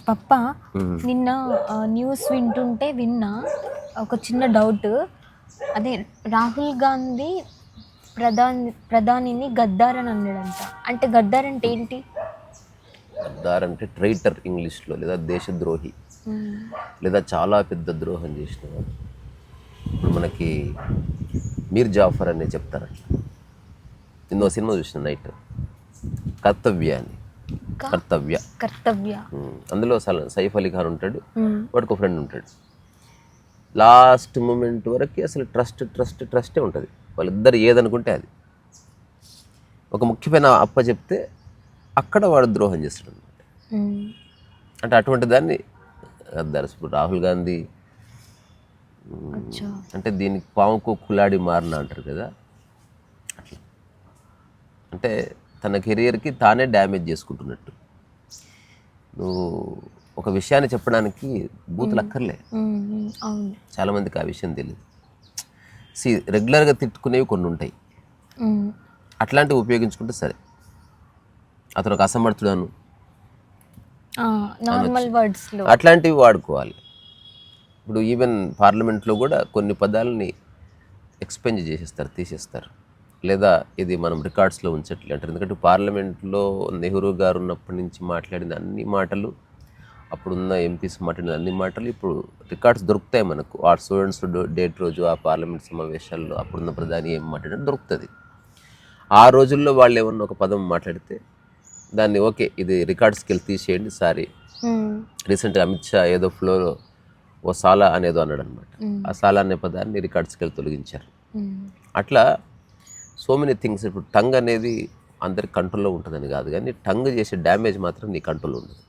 పప్ప నిన్న న్యూస్ విన్నా ఒక చిన్న డౌట్. అదే రాహుల్ గాంధీ ప్రధానిని గద్దార్ అని అన్నాడంట. అంటే గద్దార్ అంటే ఏంటి? గద్దార్ అంటే ట్రైటర్ ఇంగ్లీష్లో, లేదా దేశద్రోహి, లేదా చాలా పెద్ద ద్రోహం చేసిన వాడు. ఇప్పుడు మనకి మీర్ జాఫర్ అనే చెప్తారంట. నిన్న సినిమా చూసిన నైట్, కర్తవ్య అని. కర్తవ్య అందులో సైఫ్ అలీ ఖాన్ ఉంటాడు, వాడికి ఒక ఫ్రెండ్ ఉంటాడు. లాస్ట్ మూమెంట్ వరకు అసలు ట్రస్టే ఉంటుంది. వాళ్ళిద్దరు ఏదనుకుంటే అది. ఒక ముఖ్యమైన అప్ప చెప్తే అక్కడ వాడు ద్రోహం చేస్తాడు అనమాట. అంటే అటువంటి దాన్ని ఇప్పుడు రాహుల్ గాంధీ అంటే దీనికి పాముకు కులాడి మారిన అంటారు కదా, అట్లా. అంటే తన కెరియర్కి తానే డ్యామేజ్ చేసుకుంటున్నట్టు. నువ్వు ఒక విషయాన్ని చెప్పడానికి బూతులు అక్కర్లే. చాలామందికి ఆ విషయం తెలియదు. రెగ్యులర్గా తిట్టుకునేవి కొన్ని ఉంటాయి, అట్లాంటివి ఉపయోగించుకుంటే సరే. అతను ఒక అసమర్థుడను అట్లాంటివి వాడుకోవాలి. ఇప్పుడు ఈవెన్ పార్లమెంట్లో కూడా కొన్ని పదాలని ఎక్స్పెంజ్ చేసేస్తారు, తీసేస్తారు. లేదా ఇది మనం రికార్డ్స్లో ఉంచట్లే అంటారు. ఎందుకంటే పార్లమెంట్లో నెహ్రూ గారు ఉన్నప్పటి నుంచి మాట్లాడిన అన్ని మాటలు, అప్పుడున్న ఎంపీస్ మాట్లాడిన అన్ని మాటలు ఇప్పుడు రికార్డ్స్ దొరుకుతాయి మనకు. ఆ స్టూడెంట్స్ డేట్ రోజు ఆ పార్లమెంట్ సమావేశాల్లో అప్పుడున్న ప్రధాని ఏం మాట్లాడినా దొరుకుతుంది. ఆ రోజుల్లో వాళ్ళు ఏమన్నా ఒక పదం మాట్లాడితే దాన్ని ఓకే ఇది రికార్డ్స్కి వెళ్ళి తీసేయండి, సారీ. రీసెంట్గా అమిత్ షా ఏదో ఫ్లోలో ఓ సాలా అనేదో అన్నాడు అనమాట. ఆ సాలా అనే పదాన్ని రికార్డ్స్కి వెళ్ళి తొలగించారు. అట్లా సో మెనీ థింగ్స్. ఇప్పుడు టంగ్ అనేది అందరి కంట్రోల్లో ఉంటుందని కాదు, కానీ టంగ్ చేసే డ్యామేజ్ మాత్రం నీ కంట్రోల్లో ఉండదు.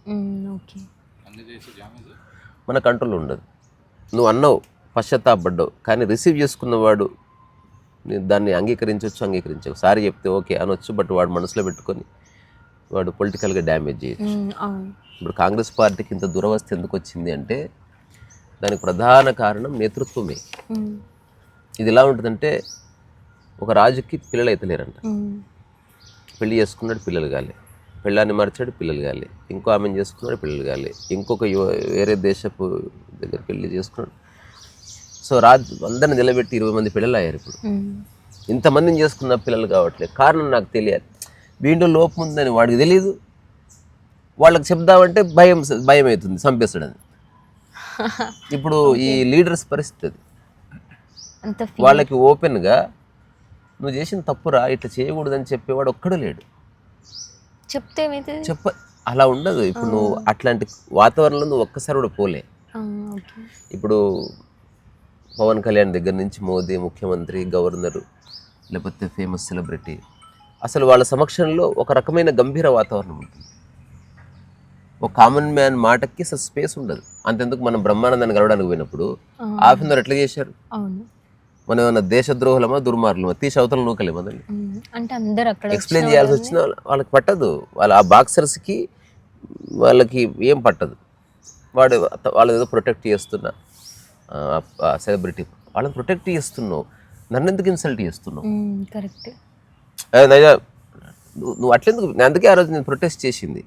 మన కంట్రోల్లో ఉండదు. నువ్వు అన్నావు, పశ్చాత్తాపడ్డావు, కానీ రిసీవ్ చేసుకున్నవాడు దాన్ని అంగీకరించవచ్చు. సారీ చెప్తే ఓకే అనొచ్చు, బట్ వాడు మనసులో పెట్టుకొని వాడు పొలిటికల్గా డ్యామేజ్ చేయొచ్చు. ఇప్పుడు కాంగ్రెస్ పార్టీకి ఇంత దురవస్థ ఎందుకు వచ్చింది అంటే దానికి ప్రధాన కారణం నేతృత్వమే. ఇది ఎలా ఉంటుందంటే, ఒక రాజుకి పిల్లలు అయితే లేరంట. పెళ్లి చేసుకున్నాడు, పిల్లలు కాలే. పెళ్ళాన్ని మార్చాడు, పిల్లలు కాలే. ఇంకో ఆమెను చేసుకున్నాడు, పిల్లలు కాలే. ఇంకొక వేరే దేశపు దగ్గర పెళ్లి చేసుకున్నాడు. సో రాజు అందరిని నిలబెట్టి 20 మంది పిల్లలు అయ్యారు. ఇప్పుడు ఇంతమందిని చేసుకున్న పిల్లలు కావట్లేదు. కారణం నాకు తెలియాలి. వీడిలో లోపం ఉందని వాడికి తెలియదు. వాళ్ళకి చెప్దామంటే భయం అవుతుంది, చంపేస్తాడని. ఇప్పుడు ఈ లీడర్స్ పరిస్థితి వాళ్ళకి ఓపెన్గా నువ్వు చేసిన తప్పురా, ఇట్లా చేయకూడదని చెప్పేవాడు ఒక్కడు లేడు. అలా ఉండదు. ఇప్పుడు నువ్వు అట్లాంటి వాతావరణంలో నువ్వు ఒక్కసారి కూడా పోలే. ఇప్పుడు పవన్ కళ్యాణ్ దగ్గర నుంచి మోదీ, ముఖ్యమంత్రి, గవర్నరు, లేకపోతే ఫేమస్ సెలబ్రిటీ, అసలు వాళ్ళ సమక్షంలో ఒక రకమైన గంభీర వాతావరణం ఉంటుంది. ఒక కామన్ మ్యాన్ మాటకి అసలు స్పేస్ ఉండదు. అంతెందుకు మనం బ్రహ్మానందాన్ని కలవడానికి పోయినప్పుడు ఆఫీసర్ ఎట్లా చేశారు? మనం ఏమన్నా దేశద్రోహులమా, దుర్మార్గులమా? తీసి అవతల నూకలేమదండి. ఎక్స్ప్లెయిన్ చేయాల్సి వచ్చిన వాళ్ళకి పట్టదు. వాళ్ళ ఆ బాక్సర్స్కి వాళ్ళకి ఏం పట్టదు. వాళ్ళు ఏదో ప్రొటెక్ట్ చేస్తున్నా సెలబ్రిటీ, వాళ్ళని ప్రొటెక్ట్ చేస్తున్నావు, నన్ను ఎందుకు ఇన్సల్ట్ చేస్తున్నావు? కరెక్ట్. నువ్వు అట్లెందుకు? అందుకే ఆ రోజు నేను ప్రొటెస్ట్ చేసింది.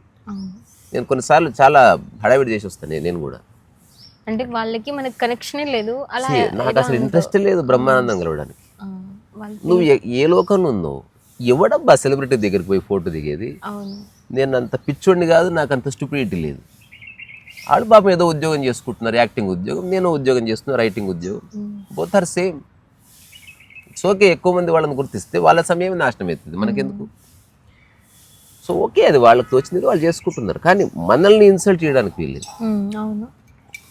నేను కొన్నిసార్లు చాలా హడావిడి చేసి వస్తాను నేను కూడా. అంటే వాళ్ళకి మనకి కనెక్షనే లేదు. నాకు అసలు ఇంట్రెస్ట్ లేదు బ్రహ్మానందం కలవడానికి. నువ్వు ఏ లోకంలో ఉన్నావు? ఎవడబ్బా సెలబ్రిటీ దగ్గరికి పోయి ఫోటో దిగేది? నేను అంత పిచ్చోడిని కాదు, నాకు అంత స్టూపిడిటీ లేదు. వాళ్ళు పాపం ఏదో ఉద్యోగం చేసుకుంటున్నారు, యాక్టింగ్ ఉద్యోగం, నేను ఉద్యోగం చేస్తున్నా, రైటింగ్ ఉద్యోగం. Both are same. So okay, ఎక్కువ మంది వాళ్ళని గుర్తిస్తే వాళ్ళ సమయం నాశనం అవుతుంది, మనకెందుకు? సో ఓకే, అది వాళ్ళకి తోచింది వాళ్ళు చేసుకుంటున్నారు, కానీ మనల్ని ఇన్సల్ట్ చేయడానికి వీల్లేదు.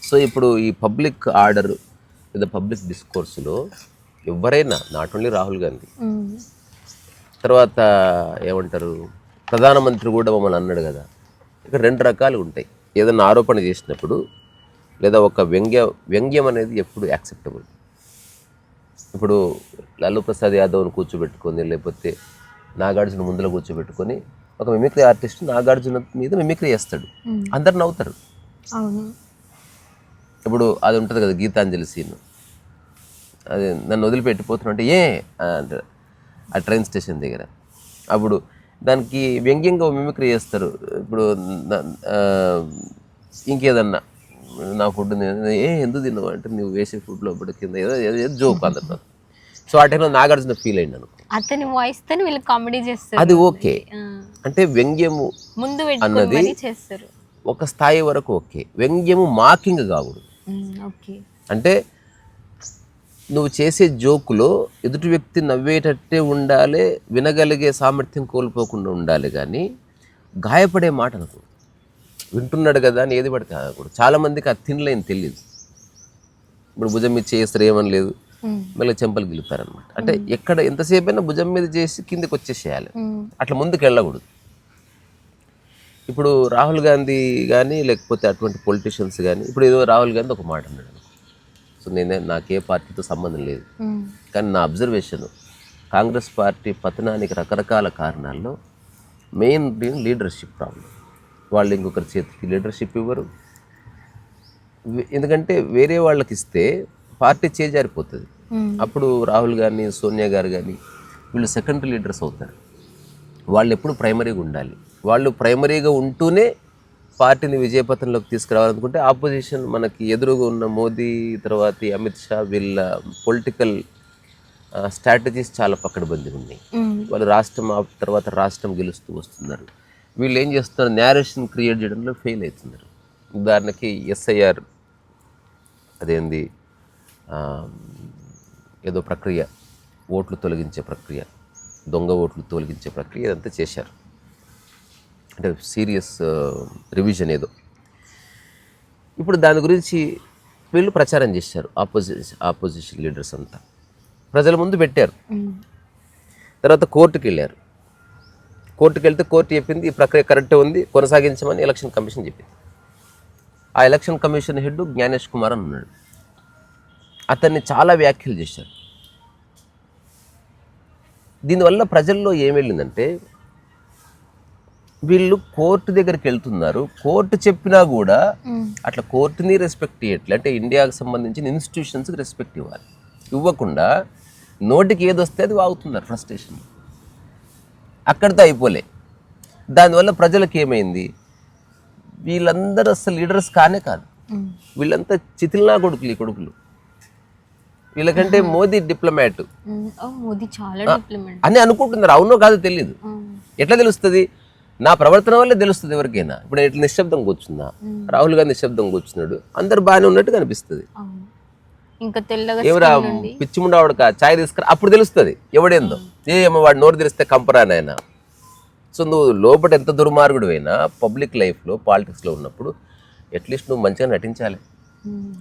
సో ఇప్పుడు ఈ పబ్లిక్ ఆర్డర్ లేదా పబ్లిక్ డిస్కోర్స్లో ఎవరైనా, నాట్ ఓన్లీ రాహుల్ గాంధీ, తర్వాత ఏమంటారు ప్రధానమంత్రి కూడా మమ్మల్ని అన్నాడు కదా, ఇక్కడ 2 రకాలు ఉంటాయి. ఏదైనా ఆరోపణ చేసినప్పుడు లేదా ఒక వ్యంగ్యం అనేది ఎప్పుడు యాక్సెప్టబుల్. ఇప్పుడు లాలూ ప్రసాద్ యాదవ్ని కూర్చోబెట్టుకొని, లేకపోతే నాగార్జున ముందులో కూర్చోబెట్టుకొని ఒక మిమిక్రీ ఆర్టిస్ట్ నాగార్జున మీద మిమిక్రీ చేస్తాడు, అందరు నవ్వుతారు. ఇప్పుడు అది ఉంటుంది కదా గీతాంజలి సీన్, అది నన్ను వదిలిపెట్టిపోతున్నా అంటే అంటారు ఆ ట్రైన్ స్టేషన్ దగ్గర. అప్పుడు దానికి వ్యంగ్యంగా మిమిక్రీ చేస్తారు. ఇప్పుడు ఇంకేదన్నా నా ఫుడ్ ఎందుకు తిన్నావు అంటే నువ్వు వేసే ఫుడ్లో ఇప్పుడు కింద ఏదో జోక్ అందరు. సో ఆ టైంలో నాగార్జున ఫీల్ అయింది అనుకో, అతని వాయిస్ తో వీళ్ళు కామెడీ చేస్తారు. అది ఓకే. అంటే వ్యంగ్యము ముందు అన్నది పెట్టుకొని చేస్తారు. ఒక స్థాయి వరకు ఓకే. వ్యంగ్యము మాకింగ్ కాకూడదు. ఓకే. అంటే నువ్వు చేసే జోకులో ఎదుటి వ్యక్తి నవ్వేటట్టే ఉండాలి, వినగలిగే సామర్థ్యం కోల్పోకుండా ఉండాలి, కానీ గాయపడే మాట అనకూడదు. వింటున్నాడు కదా అని ఏది పడితే అనకూడదు. చాలామందికి ఆ తినలేని తెలియదు. ఇప్పుడు భుజం మీద చేస్తారు ఏమని లేదు, మళ్ళీ చెంపలు గిలుతారనమాట. అంటే ఎక్కడ ఎంతసేపు అయినా భుజం మీద చేసి కిందకి వచ్చేసేయాలి, అట్లా ముందుకు వెళ్ళకూడదు. ఇప్పుడు రాహుల్ గాంధీ కానీ లేకపోతే అటువంటి పొలిటీషియన్స్ కానీ, ఇప్పుడు ఏదో రాహుల్ గాంధీ ఒక మాట అన్నాడు, సో నాకే పార్టీతో సంబంధం లేదు, కానీ నా అబ్జర్వేషన్ కాంగ్రెస్ పార్టీ పతనానికి రకరకాల కారణాల్లో మెయిన్ లీడర్షిప్ ప్రాబ్లం. వాళ్ళు ఇంకొకరి చేతికి లీడర్షిప్ ఇవ్వరు. ఎందుకంటే వేరే వాళ్ళకి ఇస్తే పార్టీ చేజారిపోతుంది. అప్పుడు రాహుల్ గారిని సోనియా గారు కానీ వీళ్ళు సెకండరీ లీడర్స్ అవుతారు. వాళ్ళు ఎప్పుడు ప్రైమరీగా ఉండాలి. వాళ్ళు ప్రైమరీగా ఉంటూనే పార్టీని విజయపథంలోకి తీసుకురావాలనుకుంటే ఆపోజిషన్ మనకి ఎదురుగా ఉన్న మోదీ తర్వాత అమిత్ షా వీళ్ళ పొలిటికల్ స్ట్రాటజీస్ చాలా పక్కడబంది ఉన్నాయి. వాళ్ళు రాష్ట్రం తర్వాత రాష్ట్రం గెలుస్తూ వస్తున్నారు. వీళ్ళు ఏం చేస్తున్నారు, నేరేషన్ క్రియేట్ చేయడంలో ఫెయిల్ అవుతున్నారు. ఉదాహరణకి ఎస్ఐఆర్ అదేంది ఏదో ప్రక్రియ, ఓట్లు తొలగించే ప్రక్రియ, దొంగ ఓట్లు తొలగించే ప్రక్రియ ఇదంతా చేశారు. అంటే సీరియస్ రివిజన్ ఏదో. ఇప్పుడు దాని గురించి వీళ్ళు ప్రచారం చేశారు. ఆపోజిషన్ లీడర్స్ అంతా ప్రజల ముందు పెట్టారు. తర్వాత కోర్టుకి వెళ్ళారు. కోర్టుకి వెళ్తే కోర్టు చెప్పింది ఈ ప్రక్రియ కరెక్టే ఉంది, కొనసాగించమని ఎలక్షన్ కమిషన్ చెప్పింది. ఆ election commission head Gyanesh Kumar అని ఉన్నాడు. అతన్ని చాలా వ్యాఖ్యలు చేశారు. దీనివల్ల ప్రజల్లో ఏం వెళ్ళిందంటే వీళ్ళు కోర్టు దగ్గరికి వెళ్తున్నారు, కోర్టు చెప్పినా కూడా అట్లా కోర్టుని రెస్పెక్ట్ చేయట్లే. అంటే ఇండియాకి సంబంధించిన ఇన్స్టిట్యూషన్స్కి రెస్పెక్ట్ ఇవ్వాలి, ఇవ్వకుండా నోటికి ఏది వస్తే అది వాగుతున్నారు ఫ్రస్ట్రేషన్. అక్కడితో అయిపోలే. దానివల్ల ప్రజలకు ఏమైంది, వీళ్ళందరూ అసలు లీడర్స్ కానే కాదు, వీళ్ళంతా చితిల్నా కొడుకులు. ఈ కొడుకులు వీళ్ళకంటే మోదీ డిప్లొమాట్ అని అనుకుంటున్నారు. అవునో కాదో తెలియదు. ఎట్లా తెలుస్తుంది? నా ప్రవర్తన వల్లే తెలుస్తుంది ఎవరికైనా. ఇప్పుడు ఎట్లా నిశ్శబ్దం కూర్చుందా, రాహుల్ గాంధీ నిశ్శబ్దం కూర్చున్నాడు, అందరు బాగానే ఉన్నట్టు కనిపిస్తుంది. ఎవరా పిచ్చిముండావాడుక ఛాయ్ తీసుకురా, అప్పుడు తెలుస్తుంది ఎవడేందో. ఏమో వాడు నోరు తెరిస్తే కంపరానైనా. సో నువ్వు లోపల ఎంత దుర్మార్గుడు అయినా పబ్లిక్ లైఫ్లో పాలిటిక్స్లో ఉన్నప్పుడు అట్లీస్ట్ నువ్వు మంచిగా నటించాలి.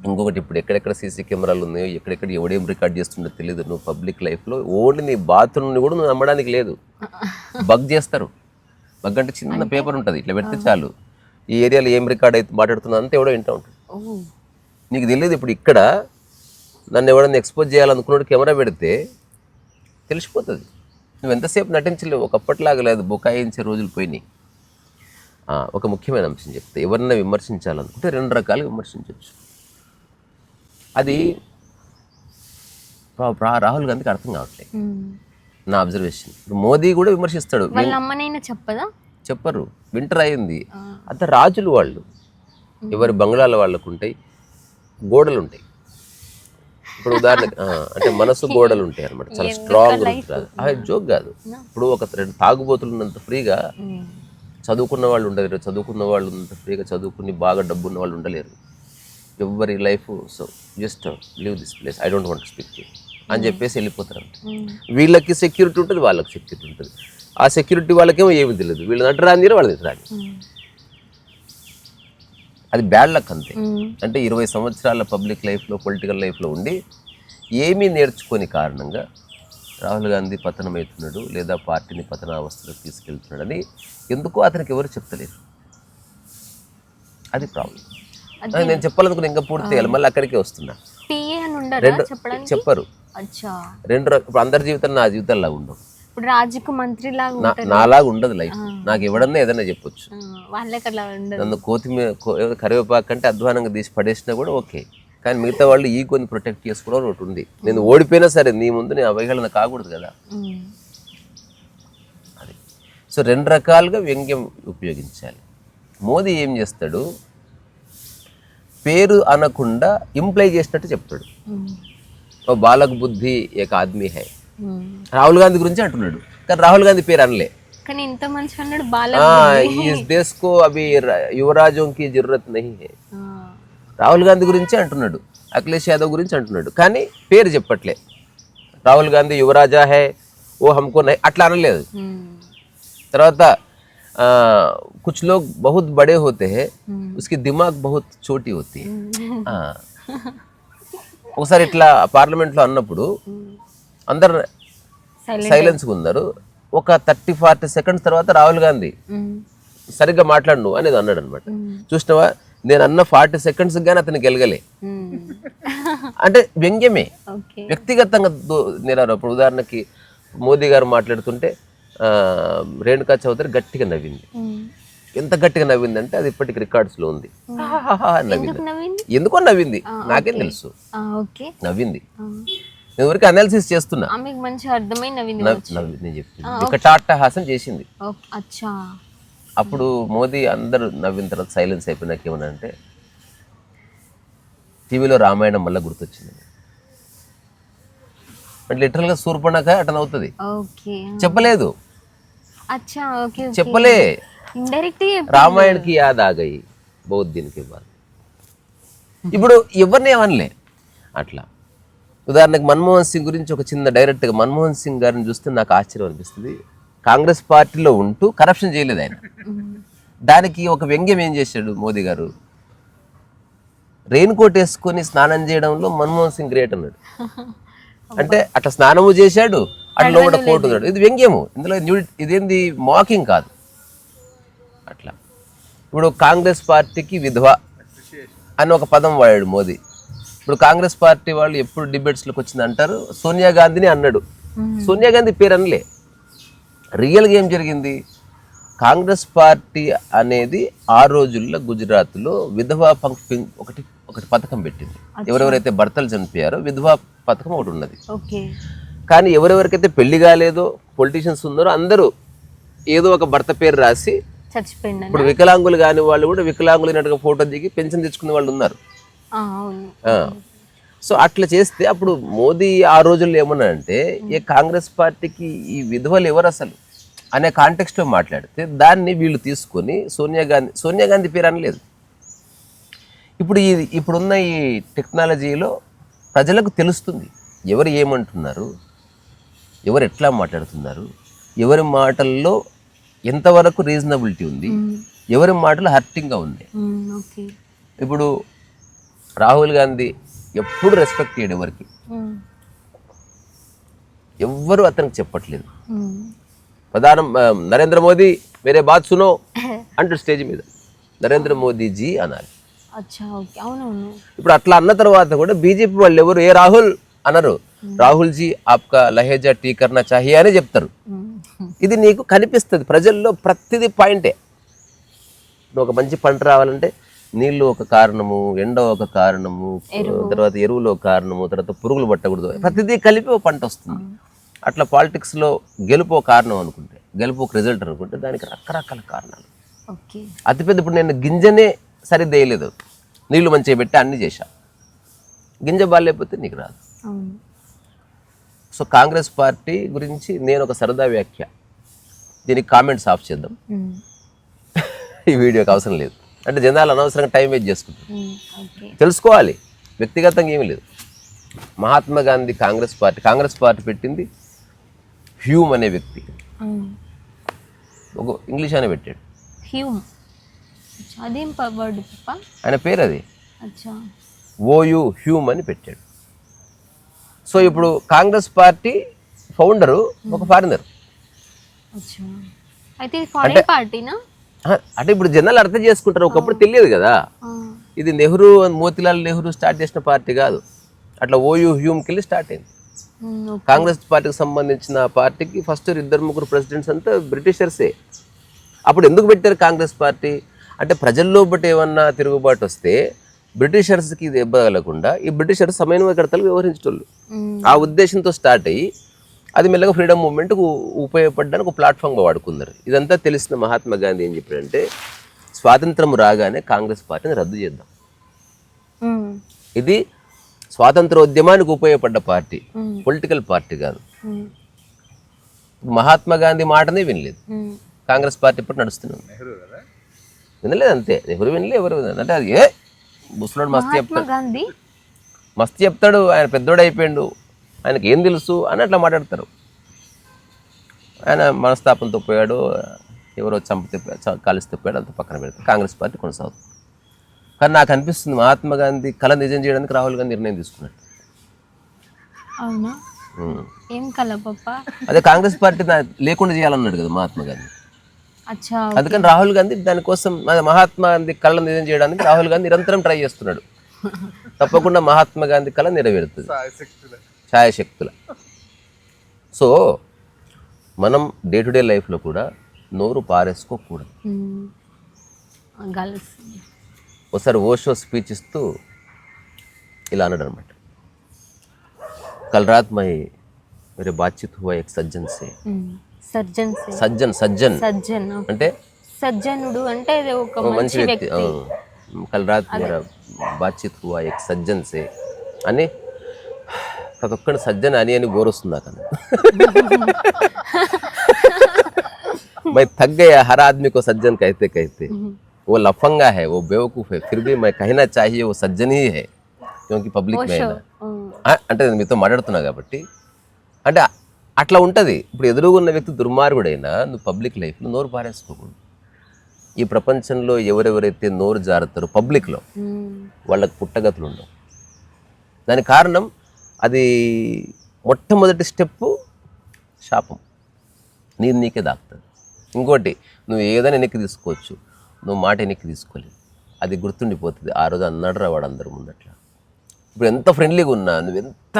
ఇంకొకటి, ఇప్పుడు ఎక్కడెక్కడ సీసీ కెమెరాలు ఉన్నాయో, ఎక్కడెక్కడ ఎవడేం రికార్డ్ చేస్తుండో తెలియదు. నువ్వు పబ్లిక్ లైఫ్లో ఓన్లీ నీ బాత్రూమ్ని కూడా నువ్వు నమ్మడానికి లేదు. బగ్ చేస్తారు. బగ్ అంటే చిన్న పేపర్ ఉంటుంది, ఇట్లా పెడితే చాలు ఈ ఏరియాలో ఏం రికార్డ్ అయితే మాట్లాడుతున్నా అంతా ఎవడో వింటూ ఉంటాడు. నీకు తెలియదు. ఇప్పుడు ఇక్కడ నన్ను ఎవడన్నా ఎక్స్పోజ్ చేయాలనుకున్నాడు కెమెరా పెడితే తెలిసిపోతుంది. నువ్వు ఎంతసేపు నటించలేవు, ఒకప్పటిలాగా లేదు, బుకాయించే రోజులు పోయినాయి. ఒక ముఖ్యమైన అంశం చెప్తే, ఎవరన్నా విమర్శించాలనుకుంటే రెండు రకాలుగా విమర్శించవచ్చు. అది రాహుల్ గాంధీకి అర్థం కావట్లేదు నా అబ్జర్వేషన్. మోదీ కూడా విమర్శిస్తాడు, చెప్పరు. వింటర్ అయింది అంత రాజులు వాళ్ళు, ఎవరి బంగ్లాల వాళ్ళకు ఉంటాయి, గోడలు ఉంటాయి. ఇప్పుడు ఉదాహరణకి అంటే మనసు గోడలు ఉంటాయి అనమాట, చాలా స్ట్రాంగ్ ఉంటుంది. అది జోక్ కాదు. ఇప్పుడు ఒక రెండు తాగుబోతులు ఉన్నంత ఫ్రీగా చదువుకున్న వాళ్ళు ఉండలేరు, చదువుకున్న వాళ్ళు ఉన్నంత ఫ్రీగా చదువుకుని బాగా డబ్బు ఉన్న వాళ్ళు ఉండలేరు. ఎవరి life so just leave this place, I don't want to speak to you అని చెప్పేసి వెళ్ళిపోతారు. వీళ్ళకి సెక్యూరిటీ ఉంటుంది, వాళ్ళకి సెక్యూరిటీ ఉంటుంది. ఆ సెక్యూరిటీ వాళ్ళకేమో ఏమి తెలియదు, వీళ్ళు నటు రాని వాళ్ళని రాని. అది బ్యాడ్ లక్ అంతే. అంటే 20 సంవత్సరాల పబ్లిక్ లైఫ్లో పొలిటికల్ లైఫ్లో ఉండి ఏమీ నేర్చుకొని కారణంగా రాహుల్ గాంధీ పతనమవుతున్నాడు లేదా పార్టీని పతనావస్థలోకి తీసుకెళ్తున్నాడని ఎందుకో అతనికి ఎవరు చెప్తలేరు. అది ప్రాబ్లం. నేను చెప్పాలనుకున్నా ఇంకా పూర్తి చేయాలి, మళ్ళీ అక్కడికే వస్తున్నా. చెప్పరు. ఇప్పుడు అందరి జీవితం నా జీవితం లాగా ఉండవు. నాలాగా ఉండదు లైఫ్. నాకు ఎవడన్నా ఏదన్నా చెప్పొచ్చు. నన్ను కొత్తిమీర కరివేపాకు అంటే అధ్వానంగా తీసి పడేసినా కూడా ఓకే, కానీ మిగతా వాళ్ళు ఈగోని ప్రొటెక్ట్ చేసుకోవడం ఒకటి ఉంది. నేను ఓడిపోయినా సరే నీ ముందు నేను అవహేళన కాకూడదు కదా. అది సో రెండు రకాలుగా వ్యంగ్యం ఉపయోగించాలి. మోదీ ఏం చేస్తాడు, పేరు అనకుండా ఇంప్లై చేసినట్టు చెప్తాడు. ఓ బాలక్ బుద్ధి ఏక ఆద్మీ హై. రాహుల్ గాంధీ గురించి అంటున్నాడు, కానీ రాహుల్ గాంధీ పేరు అనలే. కానీ ఇంత మంచి అన్నాడు इस देश को अभी युवराजों की जरूरत नहीं है. రాహుల్ గాంధీ గురించి అంటున్నాడు, అఖిలేష్ యాదవ్ గురించి అంటున్నాడు, కానీ పేరు చెప్పట్లే. రాహుల్ గాంధీ యువరాజా హై ఓ హమ్కో నహీ అట్లా అనలేదు. తర్వాత कुछ लोग बहुत बड़े होते हैं, उसकी दिमाग बहुत छोटी होती है. ఒకసారి ఇట్లా పార్లమెంట్లో అన్నప్పుడు అందరు సైలెన్స్గా ఉన్నారు. ఒక 30-40 సెకండ్స్ తర్వాత రాహుల్ గాంధీ సరిగ్గా మాట్లాడు అనేది అన్నాడు అనమాట. చూసినావా, నేను అన్న 40 సెకండ్స్ కానీ అతను గెలగలే. అంటే వ్యంగ్యమే, వ్యక్తిగతంగా నేను ఇప్పుడు ఉదాహరణకి మోదీ గారు మాట్లాడుతుంటే రేణుకా చౌదరి గట్టిగా నవ్వింది. ఎంత గట్టిగా నవ్విందంటే అది ఇప్పటికి రికార్డ్స్లో ఉంది. నవ్వింది, ఎందుకో నవ్వింది, నాకేం తెలుసు, నవ్వింది. నేను వరకు అనాలిసిస్ చేస్తున్నా. నేను చెప్తున్నా టాటహాసం చేసింది. అప్పుడు మోదీ అందరూ నవ్విన తర్వాత సైలెన్స్ అయిపోయినాక ఏమన్నా అంటే టీవీలో రామాయణం మళ్ళీ గుర్తొచ్చింది. అంటే లిటరల్గా సూర్పణఖ అటన్ అవుతుంది. చెప్పలేదు, చెప్పలే, రామాయణకి యాద్ ఆగాయి బౌద్ధ దీనికి ఇవ్వాలి. ఇప్పుడు ఎవరిని ఏమనలే అట్లా. ఉదాహరణకు మన్మోహన్ సింగ్ గురించి ఒక చిన్న డైరెక్ట్గా మన్మోహన్ సింగ్ గారిని చూస్తే నాకు ఆశ్చర్యం అనిపిస్తుంది. కాంగ్రెస్ పార్టీలో ఉంటూ కరప్షన్ చేయలేదు ఆయన. దానికి ఒక వ్యంగ్యం ఏం చేశాడు మోదీ గారు, రెయిన్ కోట్ వేసుకొని స్నానం చేయడంలో మన్మోహన్ సింగ్ గ్రేట్ అన్నాడు. అంటే అట్లా స్నానము చేశాడు, అట్లా కూడా కోట్ ఉన్నాడు. ఇది వ్యంగ్యము, ఇందులో ఇదేంది మాకింగ్ కాదు. అట్లా ఇప్పుడు కాంగ్రెస్ పార్టీకి విధవ అని ఒక పదం వాడాడు మోదీ. ఇప్పుడు కాంగ్రెస్ పార్టీ వాళ్ళు ఎప్పుడు డిబేట్స్లోకి వచ్చింది అంటారు సోనియా గాంధీని అన్నాడు. సోనియా గాంధీ పేరు అనలే. రియల్గా ఏం జరిగింది, కాంగ్రెస్ పార్టీ అనేది ఆ రోజుల్లో గుజరాత్లో విధవా ఒకటి పథకం పెట్టింది. ఎవరెవరైతే భర్తలు చనిపోయారో విధవా పథకం ఒకటి ఉన్నది. కానీ ఎవరెవరికైతే పెళ్లి కాలేదో పొలిటీషియన్స్ ఉన్నారో అందరూ ఏదో ఒక భర్త పేరు రాసి చచ్చిపోయింది. ఇప్పుడు వికలాంగులు కాని వాళ్ళు కూడా వికలాంగులైనట్టుగా ఫోటో దిగి పెన్షన్ తెచ్చుకునే వాళ్ళు ఉన్నారు. సో అట్లా చేస్తే అప్పుడు మోదీ ఆ రోజుల్లో ఏమన్నాడంటే ఏ కాంగ్రెస్ పార్టీకి ఈ విధవలు ఎవరు అసలు అనే కాంటెక్స్ట్లో మాట్లాడితే దాన్ని వీళ్ళు తీసుకొని సోనియా గాంధీ పేరు అనలేదు. ఇప్పుడున్న ఈ టెక్నాలజీలో ప్రజలకు తెలుస్తుంది ఎవరు ఏమంటున్నారు, ఎవరు ఎట్లా మాట్లాడుతున్నారు, ఎవరి మాటల్లో ఎంతవరకు రీజనబిలిటీ ఉంది, ఎవరి మాటలు హర్టింగ్గా ఉంది. ఇప్పుడు రాహుల్ గాంధీ ఎప్పుడు రెస్పెక్ట్ చేయడు ఎవరికి, ఎవ్వరు అతనికి చెప్పట్లేదు. నరేంద్ర మోదీ మేరే బాత్ సునో అంటూ స్టేజ్ మీద నరేంద్ర మోదీజీ అనాలి. ఇప్పుడు అట్లా అన్న తర్వాత కూడా బీజేపీ వాళ్ళు ఎవరు ఏ రాహుల్ అనరు, రాహుల్ జీ ఆప్కా లహేజా టీ కర్నా చాహియే అని చెప్తారు. ఇది నీకు కనిపిస్తుంది ప్రజల్లో ప్రతిదీ పాయింటే. నువ్వు ఒక మంచి పంట రావాలంటే నీళ్లు ఒక కారణము, ఎండ ఒక కారణము, తర్వాత ఎరువులు ఒక కారణము, తర్వాత పురుగులు పట్టకూడదు, ప్రతిదీ కలిపి ఒక పంట వస్తుంది. అట్లా పాలిటిక్స్లో గెలుపు ఒక కారణం అనుకుంటే, గెలుపు ఒక రిజల్ట్ అనుకుంటే దానికి రకరకాల కారణాలు. అతిపెద్ద ఇప్పుడు నేను గింజనే సరిదేయలేదు, నీళ్లు మంచిగా పెట్టి అన్ని చేశా, గింజ బాగాలేకపోతే నీకు రాదు. సో కాంగ్రెస్ పార్టీ గురించి నేను ఒక సరదా వ్యాఖ్య, దీనికి కామెంట్స్ ఆఫ్ చేద్దాం, ఈ వీడియోకి అవసరం లేదు. అంటే జనాలు అనవసరంగా టైం వేస్ట్ చేసుకుంటారు. తెలుసుకోవాలి, వ్యక్తిగతంగా ఏమీ లేదు. మహాత్మా గాంధీ కాంగ్రెస్ పార్టీ పెట్టింది హ్యూమ్ అనే వ్యక్తి, ఒక ఇంగ్లీష్ అనే పెట్టాడు, ఆయన పేరు అది ఓయు హ్యూమ్ అని పెట్టాడు. సో ఇప్పుడు కాంగ్రెస్ పార్టీ ఫౌండరు ఒక ఫారినర్. అంటే ఇప్పుడు జనాలు అర్థం చేసుకుంటారు, ఒకప్పుడు తెలియదు కదా. ఇది నెహ్రూ మోతీలాల్ నెహ్రూ స్టార్ట్ చేసిన పార్టీ కాదు, అట్లా ఓయూ హ్యూమ్కి వెళ్ళి స్టార్ట్ అయింది. కాంగ్రెస్ పార్టీకి సంబంధించిన పార్టీకి ఫస్ట్ 2-3 ప్రెసిడెంట్స్ అంతా బ్రిటిషర్సే. అప్పుడు ఎందుకు పెట్టారు కాంగ్రెస్ పార్టీ అంటే ప్రజల్లో బట్టి ఏమన్నా తిరుగుబాటు వస్తే బ్రిటిషర్స్కి దెబ్బ కలగకుండా ఈ బ్రిటిషర్స్ సమన్వయకర్తలు వ్యవహరించేటోళ్ళు. ఆ ఉద్దేశంతో స్టార్ట్ అయ్యి అది మెల్లగా ఫ్రీడమ్ మూవ్మెంట్కు ఉపయోగపడడానికి ఒక ప్లాట్ఫామ్గా వాడుకున్నారు. ఇదంతా తెలిసిన మహాత్మా గాంధీ ఏం చెప్పాడంటే స్వాతంత్రం రాగానే కాంగ్రెస్ పార్టీని రద్దు చేద్దాం, ఇది స్వాతంత్రోద్యమానికి ఉపయోగపడ్డ పార్టీ, పొలిటికల్ పార్టీ కాదు. మహాత్మా గాంధీ మాటనే వినలేదు కాంగ్రెస్ పార్టీ ఇప్పుడు నడుస్తున్నాం. వినలేదు అంతే, ఎవరు వినలే, ఎవరు అంటే అది ముసలోడు మస్తు చెప్తాడు, ఆయన పెద్దోడు అయిపోయాడు, ఆయనకి ఏం తెలుసు అని అట్లా మాట్లాడతారు. ఆయన మనస్తాపంతో పోయాడు, ఎవరో చంపితే కలిస్తే పోయాడు, అంత పక్కన పెడతారు. కాంగ్రెస్ పార్టీ కొనసాగుతుంది. కానీ నాకు అనిపిస్తుంది మహాత్మా గాంధీ కళ నిజం చేయడానికి రాహుల్ గాంధీ నిర్ణయం తీసుకున్నాడు. అవునా? ఏం కళ పప్ప? అదే కాంగ్రెస్ పార్టీ లేకుండా చేయాలన్నాడు కదా మహాత్మా గాంధీ. అందుకని రాహుల్ గాంధీ దానికోసం మహాత్మా గాంధీ కళ నిజం చేయడానికి రాహుల్ గాంధీ నిరంతరం ట్రై చేస్తున్నాడు. తప్పకుండా మహాత్మా గాంధీ కళ నెరవేరుతుంది ఛాయశక్తుల. సో మనం డే టు డే లైఫ్లో కూడా నోరు పారేసుకోకూడదు. ఒకసారి ఓషో స్పీచ్ ఇస్తూ ఇలా అన్నాడు అనమాట, కల్ రాత్ మై मेरे बातचीत हुआ एक सज्जन से. సజ్జన్ అంటే సజ్జనుడు అంటే ఒక మంచి వ్యక్తి. కల్ రాత్ మేరా బాతచీత్ హువా ఏక్ సజ్జన్ సే అని ప్రతి ఒక్కటి సజ్జన్ అని బోర్ వస్తుంది నాకు. मैं थक गया, हर आदमी को सज्जन कहते कहते, वो लफंगा है, वो बेवकूफ है, फिर भी मैं कहना चाहिए वो सज्जन ही है क्योंकि పబ్లిక్ में అంటే నేను మీతో మాట్లాడుతున్నా కాబట్టి. అంటే అట్లా ఉంటుంది. ఇప్పుడు ఎదురుగా ఉన్న వ్యక్తి దుర్మార్గుడైనా నువ్వు పబ్లిక్ లైఫ్లో నోరు పారేసుకోకూడదు. ఈ ప్రపంచంలో ఎవరెవరైతే నోరు జారుతారో పబ్లిక్లో వాళ్ళకి పుట్టగతులు ఉండవు. దానికి కారణం అది మొట్టమొదటి స్టెప్పు శాపం, నీకే దాక్తుంది. ఇంకోటి, నువ్వు ఏదైనా వెనక్కి తీసుకోవచ్చు, నువ్వు మాట వెనక్కి తీసుకోలేవు, అది గుర్తుండిపోతుంది. ఆ రోజు అన్నాడు రా వాడు అందరి ముందట్లా. ఇప్పుడు ఎంత ఫ్రెండ్లీగా ఉన్నా, నువ్వు ఎంత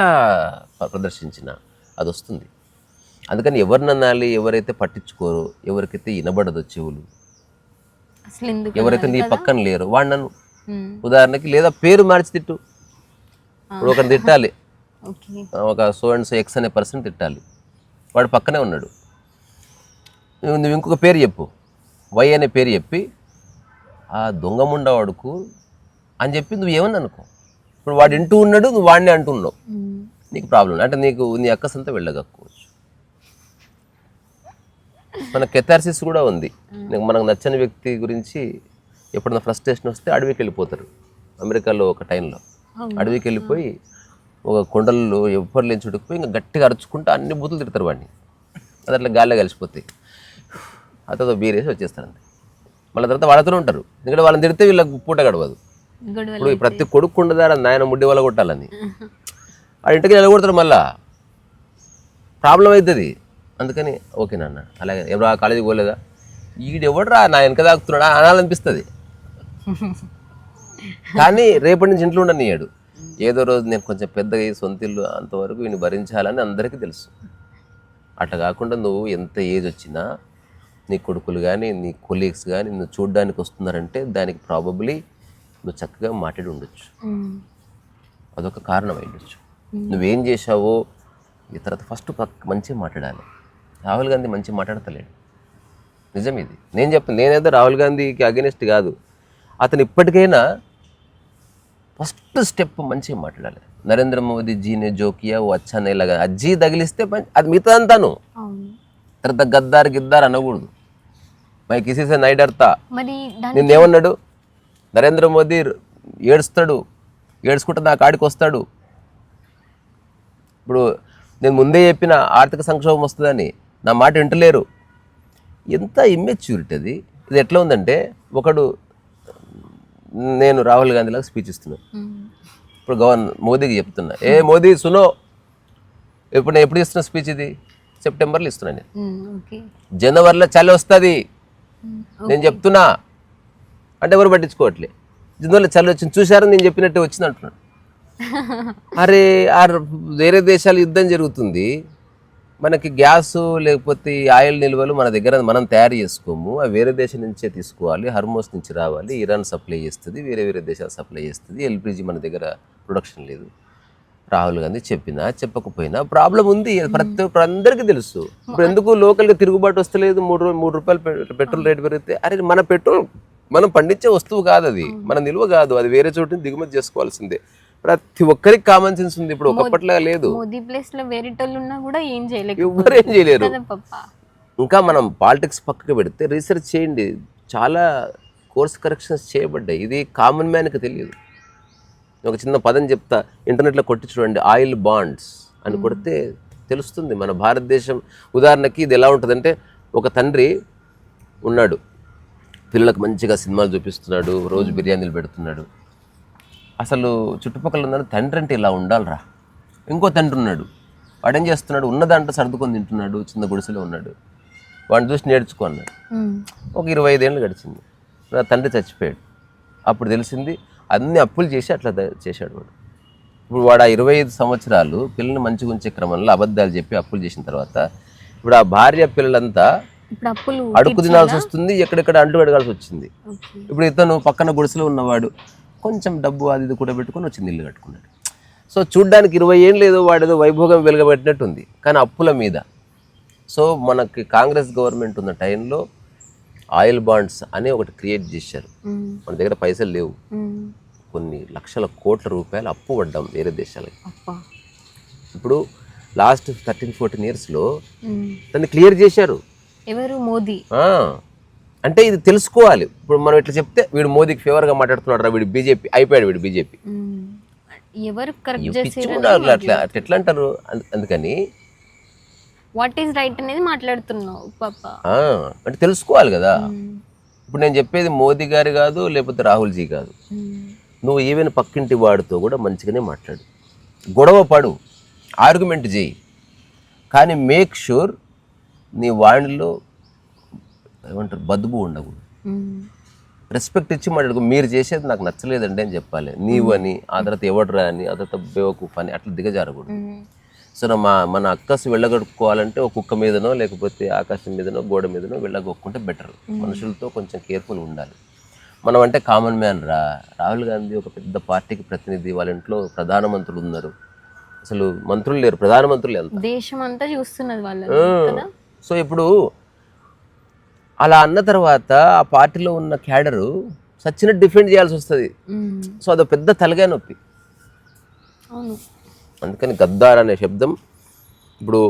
ప్రదర్శించినా అది వస్తుంది. అందుకని ఎవరిని అనాలి, ఎవరైతే పట్టించుకోరో, ఎవరికైతే వినబడదో చెవులు, ఎవరైతే నీ పక్కన లేరు వాడు నన్ను ఉదాహరణకి లేదా పేరు మార్చి తిట్టు. ఇప్పుడు ఒకరిని తిట్టాలి, ఒక సో అండ్ సో ఎక్స్ అనే పర్సన్ తిట్టాలి, వాడు పక్కనే ఉన్నాడు, నువ్వు ఇంకొక పేరు చెప్పు, వై అనే పేరు చెప్పి ఆ దొంగముండ వాడుకు అని చెప్పి నువ్వు ఏమని అనుకో. ఇప్పుడు వాడు ఇంటూ ఉన్నాడు, నువ్వు వాడిని అంటున్నావు, నీకు ప్రాబ్లం. అంటే నీకు నీ అక్కసంతా వెళ్ళగక్కోవచ్చు. మన కెథార్సిస్ కూడా ఉంది. మనకు నచ్చని వ్యక్తి గురించి ఎప్పుడన్నా ఫ్రస్ట్రేషన్ వస్తే అడవికి వెళ్ళిపోతారు. అమెరికాలో ఒక టైంలో అడవికి వెళ్ళిపోయి ఒక కొండల్లో ఎవ్వరు లేని చుట్టుకుపోయి ఇంకా గట్టిగా అరుచుకుంటూ అన్ని బూతులు తిడతారు వాడిని. అది అట్లా గాల్లో కలిసిపోతాయి. ఆ తర్వాత బీరేసి వచ్చేస్తారండి. మళ్ళీ తర్వాత వాళ్ళతో ఉంటారు, ఎందుకంటే వాళ్ళని తిడితే వీళ్ళకి పూట గడవదు. ఇప్పుడు ప్రతి కొడుకు ఉండదారా నాయన ముడ్డి వల్ల కొట్టాలని, ఆ ఇంటికి నిలబడతారు, మళ్ళా ప్రాబ్లం అవుతుంది. అందుకని ఓకే నాన్న అలాగే ఏం రా కాలేజీకి పోలేదా, ఈడెవడు రా నా వెనక తాగుతున్నాడా అనాలనిపిస్తుంది. కానీ రేపటి నుంచి ఇంట్లో ఉండనియాడు. ఏదో రోజు నేను కొంచెం పెద్దగా సొంత ఇల్లు అంతవరకు వీడిని భరించాలని అందరికీ తెలుసు. అట్లా కాకుండా నువ్వు ఎంత ఏజ్ వచ్చినా నీ కొడుకులు కానీ నీ కొలీగ్స్ కానీ నువ్వు చూడడానికి వస్తున్నారంటే దానికి ప్రాబబ్లీ నువ్వు చక్కగా మాట్లాడి ఉండొచ్చు, అదొక కారణం అయి ఉండొచ్చు. నువ్వేం చేసావో ఈ తర్వాత ఫస్ట్ మంచిగా మాట్లాడాలి. రాహుల్ గాంధీ మంచిగా మాట్లాడతలేడు, నిజం ఇది. నేను చెప్తాను, నేనైతే రాహుల్ గాంధీకి అగెనిస్ట్ కాదు. అతను ఇప్పటికైనా ఫస్ట్ స్టెప్ మంచిగా మాట్లాడాలి. నరేంద్ర మోదీ జీనే జోకియా ఓ అచ్చా నేలాగా అజ్జీ తగిలిస్తే అది మిగతా అంతాను. తర్వాత గద్దారు గిద్దారు అనకూడదు. మై కిసీసే నైడర్తా నిన్నేమన్నాడు నరేంద్ర మోదీ, ఏడుస్తాడు, ఏడుచుకుంటే నా కాడికి వస్తాడు. ఇప్పుడు నేను ముందే చెప్పిన ఆర్థిక సంక్షోభం వస్తుందని, నా మాట వింటలేరు. ఎంత ఇమ్మెచ్యూరిటీ అది. ఇది ఎట్లా ఉందంటే, ఒకడు నేను రాహుల్ గాంధీలాగా స్పీచ్ ఇస్తున్నాను, ఇప్పుడు మోదీకి చెప్తున్నా, ఏ మోదీ సునో, ఇప్పుడు నేను ఎప్పుడు ఇస్తున్నా స్పీచ్, ఇది సెప్టెంబర్లో ఇస్తున్నా, నేను జనవరిలో చలి వస్తుంది నేను చెప్తున్నా అంటే ఎవరు పట్టించుకోవట్లే. జనవరిలో చలి వచ్చింది చూశారని నేను చెప్పినట్టే వచ్చింది అంటున్నాడు. అరే వేరే దేశాలు యుద్ధం జరుగుతుంది, మనకి గ్యాస్ లేకపోతే ఆయిల్ నిల్వలు మన దగ్గర మనం తయారు చేసుకోము, అవి వేరే దేశం నుంచే తీసుకోవాలి, హర్మోస్ నుంచి రావాలి, ఇరాన్ సప్లై చేస్తుంది, వేరే వేరే దేశాలు సప్లై చేస్తుంది, ఎల్పిజి మన దగ్గర ప్రొడక్షన్ లేదు. రాహుల్ గాంధీ చెప్పినా చెప్పకపోయినా ప్రాబ్లం ఉంది, ప్రతి అందరికీ తెలుసు. ఇప్పుడు ఎందుకు లోకల్గా తిరుగుబాటు వస్తలేదు? 3 రూపాయలు పెట్రోల్ రేటు పెరిగితే, అరే మన పెట్రోల్ మనం పండించే వస్తువు కాదు, అది మన నిల్వ కాదు, అది వేరే చోటు నుంచి దిగుమతి చేసుకోవాల్సిందే. ప్రతి ఒక్కరికి కామన్ సెన్స్ ఉంది, ఇప్పుడు ఒకప్పటిలాగా లేదు. మోదీ ప్లేస్ లో వేరేటోళ్ళు ఉన్నా కూడా ఏం ఎవరు ఏం చేయలేరు. పప్పా. ఇంకా మనం పాలిటిక్స్ పక్కకు పెడితే రీసెర్చ్ చేయండి, చాలా కోర్స్ కరెక్షన్స్ చేయబడ్డాయి. ఇది కామన్ మ్యాన్కి తెలియదు. ఒక చిన్న పదం చెప్తా, ఇంటర్నెట్లో కొట్టి చూడండి, ఆయిల్ బాండ్స్ అని కొడితే తెలుస్తుంది. మన భారతదేశం ఉదాహరణకి ఇది ఎలా ఉంటుందంటే, ఒక తండ్రి ఉన్నాడు, పిల్లలకు మంచిగా సినిమాలు చూపిస్తున్నాడు, రోజు బిర్యానీలు పెడుతున్నాడు. అసలు చుట్టుపక్కల ఉన్న తండ్రి అంటే ఇలా ఉండాలిరా. ఇంకో తండ్రి ఉన్నాడు, వాడేం చేస్తున్నాడు, ఉన్నదంటే సర్దుకొని తింటున్నాడు, చిన్న గుడిసెలో ఉన్నాడు. వాడిని చూసి నేర్చుకో అన్నాడు. ఒక 25 ఏళ్ళు గడిచింది, నా తండ్రి చచ్చిపోయాడు. అప్పుడు తెలిసింది అన్ని అప్పులు చేసి అట్లా చేశాడు వాడు. ఇప్పుడు వాడు ఆ 25 సంవత్సరాలు పిల్లల్ని మంచిగా ఉంచే క్రమంలో అబద్ధాలు చెప్పి అప్పులు చేసిన తర్వాత ఇప్పుడు ఆ భార్య పిల్లలంతా అడుగు తినాల్సి వస్తుంది, ఎక్కడెక్కడ అంటు అడగాల్సి వచ్చింది. ఇప్పుడు ఇతను పక్కన గుడిసెలో ఉన్నవాడు కొంచెం డబ్బు అది ఇది కూడా పెట్టుకొని వచ్చింది, ఇల్లు కట్టుకున్నాడు. సో చూడ్డానికి 20 ఏళ్ళు ఏదో వాడేదో వైభోగం వెలుగబెట్టినట్టుంది, కానీ అప్పుల మీద. సో మనకి కాంగ్రెస్ గవర్నమెంట్ ఉన్న టైంలో ఆయిల్ బాండ్స్ అని ఒకటి క్రియేట్ చేశారు. మన దగ్గర పైసలు లేవు, కొన్ని లక్షల కోట్ల రూపాయలు అప్పు పడ్డాం వేరే దేశాలకి. ఇప్పుడు లాస్ట్ 13-14 ఇయర్స్లో దాన్ని క్లియర్ చేశారు. ఎవరు? మోదీ. అంటే ఇది తెలుసుకోవాలి. ఇప్పుడు మనం ఇట్లా చెప్తే వీడు మోదీకి ఫేవర్గా మాట్లాడుతున్నాడు రా, వీడు బీజేపీ అయిపోయాడు, వీడు బీజేపీ. ఎవరు కరెక్ట్ చేశారు అట్లా ఎట్లా అంటారు? అందుకని వాట్ ఈస్ రైట్ అనేది మాట్లాడుతున్నావు పాపా. అంటే తెలుసుకోవాలి కదా. ఇప్పుడు నేను చెప్పేది మోదీ గారి కాదు, లేకపోతే రాహుల్జీ కాదు. నువ్వు ఈవెన్ పక్కింటి వాడితో కూడా మంచిగానే మాట్లాడు, గొడవ పడు, ఆర్గ్యుమెంట్ చేయి, కానీ మేక్ షూర్ నీ వాడిలో ఏమంటారు బద్బు ఉండకూడదు. రెస్పెక్ట్ ఇచ్చి మాట్లాడుకో. మీరు చేసేది నాకు నచ్చలేదండి అని చెప్పాలి. నీవు అని, ఆ తర్వాత ఎవడరా అని, ఆ తర్వాత బేవకూఫ్ అని అట్లా దిగజారకూడదు. సో మన అక్కసు వెళ్ళగొట్టుకోవాలంటే ఒక కుక్క మీదనో లేకపోతే ఆకాశం మీదనో గోడ మీదనో వెళ్ళగొక్కుంటే బెటర్. మనుషులతో కొంచెం కేర్ఫుల్ ఉండాలి. మనం అంటే కామన్ మ్యాన్ రా. రాహుల్ గాంధీ ఒక పెద్ద పార్టీకి ప్రతినిధి, వాళ్ళ ఇంట్లో ప్రధానమంత్రులు ఉన్నారు, అసలు మంత్రులు లేరు, ప్రధానమంత్రులు ఎంత దేశం అంతా చూస్తున్నది వాళ్ళు. సో ఇప్పుడు అలా అన్న తర్వాత ఆ పార్టీలో ఉన్న క్యాడరు సచ్చినట్టు డిఫెండ్ చేయాల్సి వస్తుంది. సో అదో పెద్ద తలగా నొప్పి. అందుకని గద్దార్ అనే శబ్దం ఇప్పుడు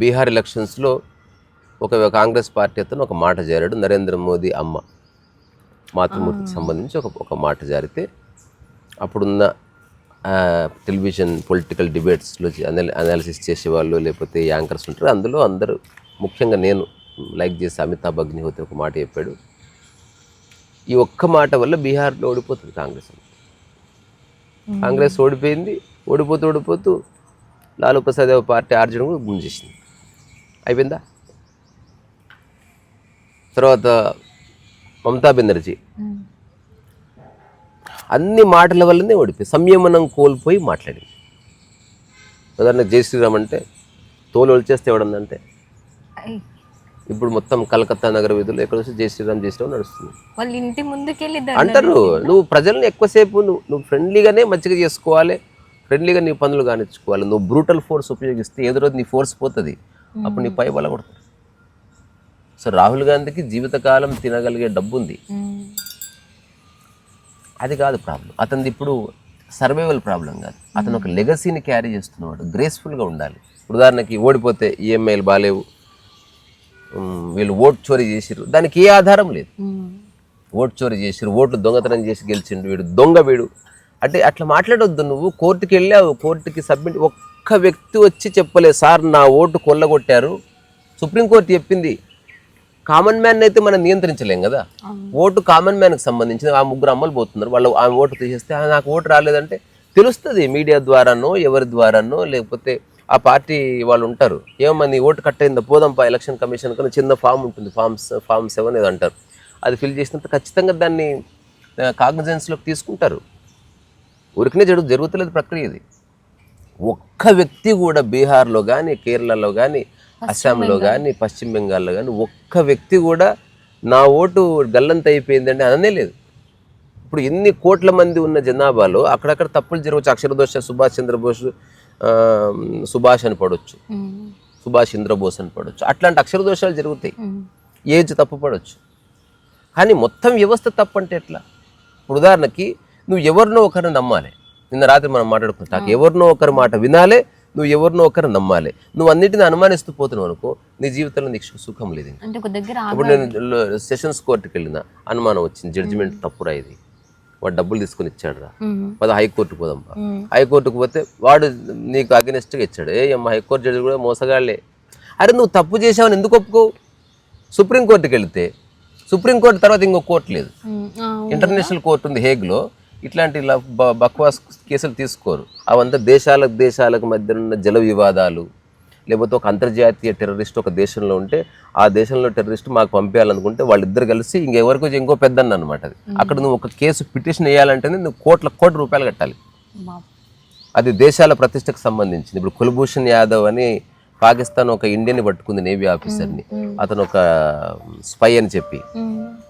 బీహార్ ఎలక్షన్స్లో ఒక కాంగ్రెస్ పార్టీ అతను ఒక మాట జారాడు. నరేంద్ర మోదీ అమ్మ మాతృమూర్తికి సంబంధించి ఒక మాట జారితే అప్పుడున్న టెలివిజన్ పొలిటికల్ డిబేట్స్లో అనాలిసిస్ చేసేవాళ్ళు లేకపోతే యాంకర్స్ ఉంటారు, అందులో అందరూ ముఖ్యంగా నేను లైక్ చేసి అమితాబ్ అగ్నిహోత్రి ఒక మాట చెప్పాడు. ఈ ఒక్క మాట వల్ల బీహార్లో ఓడిపోతుంది కాంగ్రెస్. కాంగ్రెస్ ఓడిపోయింది. ఓడిపోతూ లాలూ ప్రసాద్ పార్టీ ఆర్జన కూడా గుంజేసింది. అయిపోయిందా? తర్వాత మమతా బెనర్జీ అన్ని మాటల వల్లనే ఓడిపోయి సంయమనం కోల్పోయి మాట్లాడింది. ఉదాహరణకు జై శ్రీరామ్ అంటే తోలు వచ్చేస్తే ఎవడందంటే ఇప్పుడు మొత్తం కలకత్తా నగర వీధుల్లో ఎక్కడ వస్తే జై శ్రీరామ్ నడుస్తుంది. వాళ్ళ ఇంటి ముందుకెళ్ళి అంటారు. నువ్వు ప్రజల్ని ఎక్కువసేపు నువ్వు ఫ్రెండ్లీగానే మంచిగా చేసుకోవాలి, ఫ్రెండ్లీగా నీ పనులు కానిచ్చుకోవాలి. నువ్వు బ్రూటల్ ఫోర్స్ ఉపయోగిస్తే ఏదో రోజు నీ ఫోర్స్ పోతుంది, అప్పుడు నీ పై బల కొడుతుంది. సో రాహుల్ గాంధీకి జీవితకాలం తినగలిగే డబ్బు ఉంది, అది కాదు ప్రాబ్లం. అతనిది ఇప్పుడు సర్వైవల్ ప్రాబ్లం కాదు, అతను ఒక లెగసీని క్యారీ చేస్తున్నవాడు. గ్రేస్ఫుల్గా ఉండాలి. ఉదాహరణకి ఓడిపోతే ఈఎంఐలు బాగాలేవు, వీళ్ళు ఓటు చోరీ చేసిరు, దానికి ఏ ఆధారం లేదు. ఓటు చోరీ చేసిరు, ఓట్లు దొంగతనం చేసి గెలిచిండు, వీడు దొంగ వీడు అంటే అట్లా మాట్లాడొద్దు. నువ్వు కోర్టుకి వెళ్ళావు, కోర్టుకి సబ్మిట్, ఒక్క వ్యక్తి వచ్చి చెప్పలేదు సార్ నా ఓటు కొల్లగొట్టారు. సుప్రీంకోర్టు చెప్పింది. కామన్ మ్యాన్ అయితే మనం నియంత్రించలేం కదా. ఓటు కామన్ మ్యాన్కి సంబంధించింది. ఆ ముగ్గురు అమ్మలు పోతున్నారు, వాళ్ళు ఆ ఓటు తీసేస్తే నాకు ఓటు రాలేదంటే తెలుస్తుంది. మీడియా ద్వారానో ఎవరి ద్వారానో లేకపోతే ఆ పార్టీ వాళ్ళు ఉంటారు, ఏమో నీ ఓటు కట్ అయిందా పోదాంపా ఎలక్షన్ కమిషన్ కన్నా చిన్న ఫామ్ ఉంటుంది, ఫామ్ 7 ఏదో అంటారు, అది ఫిల్ చేసినంత ఖచ్చితంగా దాన్ని కాగ్నిజెన్స్లోకి తీసుకుంటారు. ఊరికనే జరుగుతలేదు ప్రక్రియ ఇది. ఒక్క వ్యక్తి కూడా బీహార్లో కానీ కేరళలో కానీ అస్సాంలో కానీ పశ్చిమ బెంగాల్లో కానీ ఒక్క వ్యక్తి కూడా నా ఓటు గల్లంత అయిపోయిందంటే అననే లేదు. ఇప్పుడు ఎన్ని కోట్ల మంది ఉన్న జనాభాలో అక్కడక్కడ తప్పులు జరగవచ్చు. అక్షరదోష సుభాష్ చంద్రబోస్ సుభాష్ అని పడవచ్చు, సుభాష్ చంద్రబోస్ అని పడవచ్చు, అట్లాంటి అక్షరదోషాలు జరుగుతాయి. ఏజ్ తప్పు పడవచ్చు. కానీ మొత్తం వ్యవస్థ తప్పంటే ఎట్లా? ఇప్పుడు ఉదాహరణకి నువ్వు ఎవరినో ఒకరిని నమ్మాలి. నిన్న రాత్రి మనం మాట్లాడుకుంటాం, ఎవరినో ఒకరి మాట వినాలి, నువ్వు ఎవరినో ఒకరిని నమ్మాలి. నువ్వు అన్నిటిని అనుమానిస్తూ పోతున్నావు అనుకో, నీ జీవితంలో నీకు సుఖం లేదు. అంటే ఒక దగ్గర ఇప్పుడు నేను సెషన్స్ కోర్టుకి వెళ్ళిన, అనుమానం వచ్చింది, జడ్జిమెంట్ తప్పురా ఇది, వాడు డబ్బులు తీసుకొని ఇచ్చాడు రా, పద హైకోర్టుకు పోదాంపా. హైకోర్టుకు పోతే వాడు నీకు అగెనిస్ట్గా ఇచ్చాడు, హైకోర్టు జడ్జి కూడా మోసగాళ్లే. అరే నువ్వు తప్పు చేసావని ఎందుకు ఒప్పుకోవు? సుప్రీంకోర్టుకి వెళితే సుప్రీంకోర్టు తర్వాత ఇంకో కోర్టు లేదు, ఇంటర్నేషనల్ కోర్టు ఉంది హేగ్లో. ఇట్లాంటి బక్వాస్ కేసులు తీసుకోరు. అవంతా దేశాలకు మధ్య ఉన్న జల వివాదాలు, లేకపోతే ఒక అంతర్జాతీయ టెర్రరిస్ట్ ఒక దేశంలో ఉంటే ఆ దేశంలో టెర్రరిస్ట్ మాకు పంపించాలనుకుంటే వాళ్ళిద్దరు కలిసి ఇంకెవరికి ఇంకో పెద్దన్న అనమాట. అది అక్కడ నువ్వు ఒక కేసు పిటిషన్ వేయాలంటేనే నువ్వు కోట్ల రూపాయలు కట్టాలి. అది దేశాల ప్రతిష్టకు సంబంధించింది. ఇప్పుడు కుల్భూషణ్ యాదవ్ అని పాకిస్తాన్ ఒక ఇండియన్ని పట్టుకుంది, నేవీ ఆఫీసర్ని. అతను ఒక స్పై అని చెప్పి.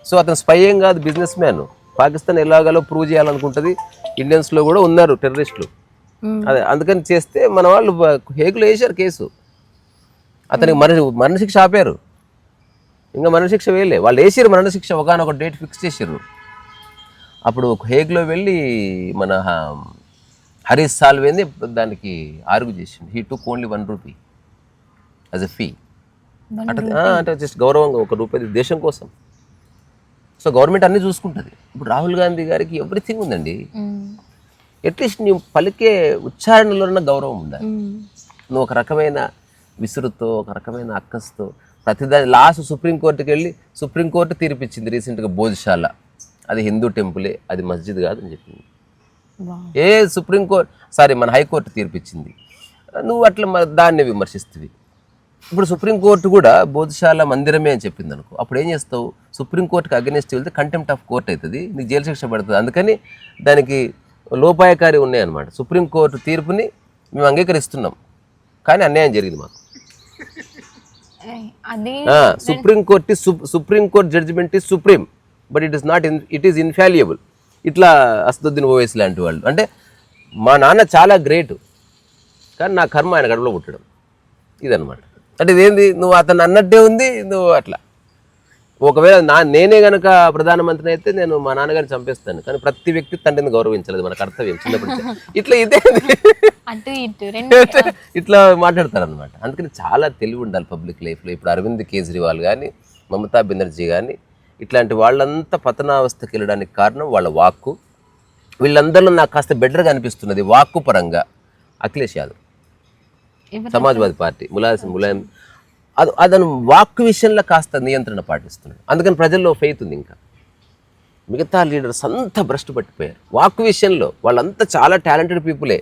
సో అతను స్పై ఏం కాదు, బిజినెస్ మ్యాన్. పాకిస్తాన్ ఎలాగలో ప్రూవ్ చేయాలనుకుంటుంది. ఇండియన్స్లో కూడా ఉన్నారు టెర్రరిస్టులు. అదే అందుకని చేస్తే మన వాళ్ళు హేగులో వేశారు కేసు. అతనికి మరణశిక్ష ఆపారు, ఇంకా మరణశిక్ష వేయలే. వాళ్ళు వేసారు మరణశిక్ష, ఒకనొక డేట్ ఫిక్స్ చేసారు. అప్పుడు హేగ్లో వెళ్ళి మన హరీష్ సాల్వేని దానికి ఆర్గ్యూ చేసిండు. He took only ₹1 as a fee. అంటే జస్ట్ గౌరవంగా ₹1 దేశం కోసం. సో గవర్నమెంట్ అన్నీ చూసుకుంటుంది. ఇప్పుడు రాహుల్ గాంధీ గారికి ఎవ్రీథింగ్ ఉందండి. అట్లీస్ట్ నువ్వు పలికే ఉచ్చారణలో గౌరవం ఉండాలి. నువ్వు ఒక రకమైన విసురుతో, ఒక రకమైన అక్కస్తో ప్రతిదాని లాస్ట్ సుప్రీంకోర్టుకి వెళ్ళి సుప్రీంకోర్టు తీర్పిచ్చింది రీసెంట్గా భోజశాల, అది హిందూ టెంపులే, అది మస్జిద్ కాదు అని చెప్పింది. మన హైకోర్టు తీర్పిచ్చింది. నువ్వు అట్లా దాన్ని విమర్శిస్తుంది. ఇప్పుడు సుప్రీంకోర్టు కూడా భోజశాల మందిరమే అని చెప్పింది అనుకో, అప్పుడు ఏం చేస్తావు? సుప్రీంకోర్టుకి అగెనిస్ట్ వెళ్తే కంటెంప్ట్ ఆఫ్ కోర్ట్ అవుతుంది, నీకు జైలు శిక్ష పడుతుంది. అందుకని దానికి లోపాయకారి ఉన్నాయన్నమాట. సుప్రీంకోర్టు తీర్పుని మేము అంగీకరిస్తున్నాం, కానీ అన్యాయం జరిగింది మాకు. Supreme court judgement is supreme, but it is infallible. ఇట్లా అసదుద్దీన్ ఓవైసీ లాంటి వాళ్ళు. అంటే మా నాన్న చాలా గ్రేట్, కానీ నా కర్మ ఆయన గడపలో పుట్టడం ఇదనమాట. అంటే ఇదేంది, నువ్వు అతను అన్నట్టే ఉంది, నువ్వు అట్లా. ఒకవేళ నేనే కనుక ప్రధానమంత్రిని అయితే నేను మా నాన్నగారిని చంపేస్తాను, కానీ ప్రతి వ్యక్తి తండ్రిని గౌరవించలేదు, మన కర్తవ్యం చిన్నప్పటి ఇట్లా ఇదే ఇట్లా మాట్లాడతారు అనమాట. అందుకని చాలా తెలివి ఉండాలి పబ్లిక్ లైఫ్లో. ఇప్పుడు అరవింద్ కేజ్రీవాల్ కానీ, మమతా బెనర్జీ కానీ, ఇట్లాంటి వాళ్ళంతా పతనావస్థకి వెళ్ళడానికి కారణం వాళ్ళ వాక్కు. వీళ్ళందరిలో నాకు కాస్త బెటర్గా అనిపిస్తున్నది వాక్కు పరంగా అఖిలేష్ యాదవ్, సమాజ్వాదీ పార్టీ, ములాయం. అతను వాక్కు విషయంలో కాస్త నియంత్రణ పాటిస్తున్నాడు. అందుకని ప్రజల్లో ఫెయిత్ ఉంది. ఇంకా మిగతా లీడర్స్ అంతా భ్రష్టు పట్టిపోయారు వాక్కు విషయంలో. వాళ్ళంతా చాలా టాలెంటెడ్ పీపులే,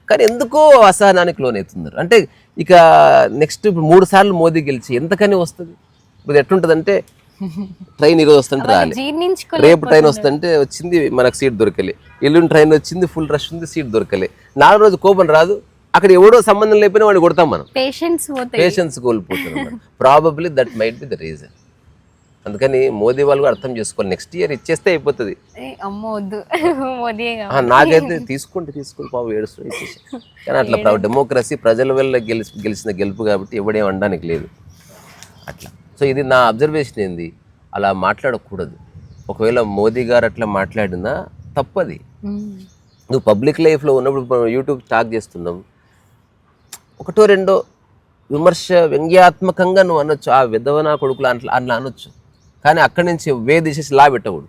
కానీ ఎందుకో అసహనానికి లోనవుతున్నారు. అంటే ఇక నెక్స్ట్ ఇప్పుడు 3 సార్లు మోదీ గెలిచి ఎంతకని వస్తుంది? ఇప్పుడు ఎట్లుంటుందంటే, ట్రైన్ ఈరోజు వస్తుంటే రాలి, రేపు ట్రైన్ వస్తుంటే వచ్చింది మనకు సీట్ దొరకలే, ఎల్లుండి ట్రైన్ వచ్చింది ఫుల్ రష్ ఉంది సీట్ దొరకలే, 4 రోజు కోపం రాదు, అక్కడ ఎవడో సంబంధం లేకపోయినా వాడిని కొడతాం మనం. పేషెన్స్ కోల్పోతున్నాం. Probably that might be the reason. అందుకని మోదీ వాళ్ళు అర్థం చేసుకోవాలి, నెక్స్ట్ ఇయర్ ఇచ్చేస్తే అయిపోతుంది. నాకైతే తీసుకోండి పాపం ఏడుస్తూ ఇచ్చేసి. కానీ అట్లా డెమోక్రసీ ప్రజల వల్ల గెలిచిన గెలుపు కాబట్టి ఎవడేం అనడానికి లేదు అట్లా. సో ఇది నా అబ్జర్వేషన్. ఏంది, అలా మాట్లాడకూడదు. ఒకవేళ మోదీ గారు అట్లా మాట్లాడినా తప్పది. నువ్వు పబ్లిక్ లైఫ్లో ఉన్నప్పుడు యూట్యూబ్ స్టార్ట్ చేస్తున్నావు, 1-2 విమర్శ వ్యంగ్యాత్మకంగా నువ్వు అనొచ్చు, ఆ విధవనా కొడుకులు అట్లా అనొచ్చు, కానీ అక్కడి నుంచి తీసేసి లా పెట్టకూడదు.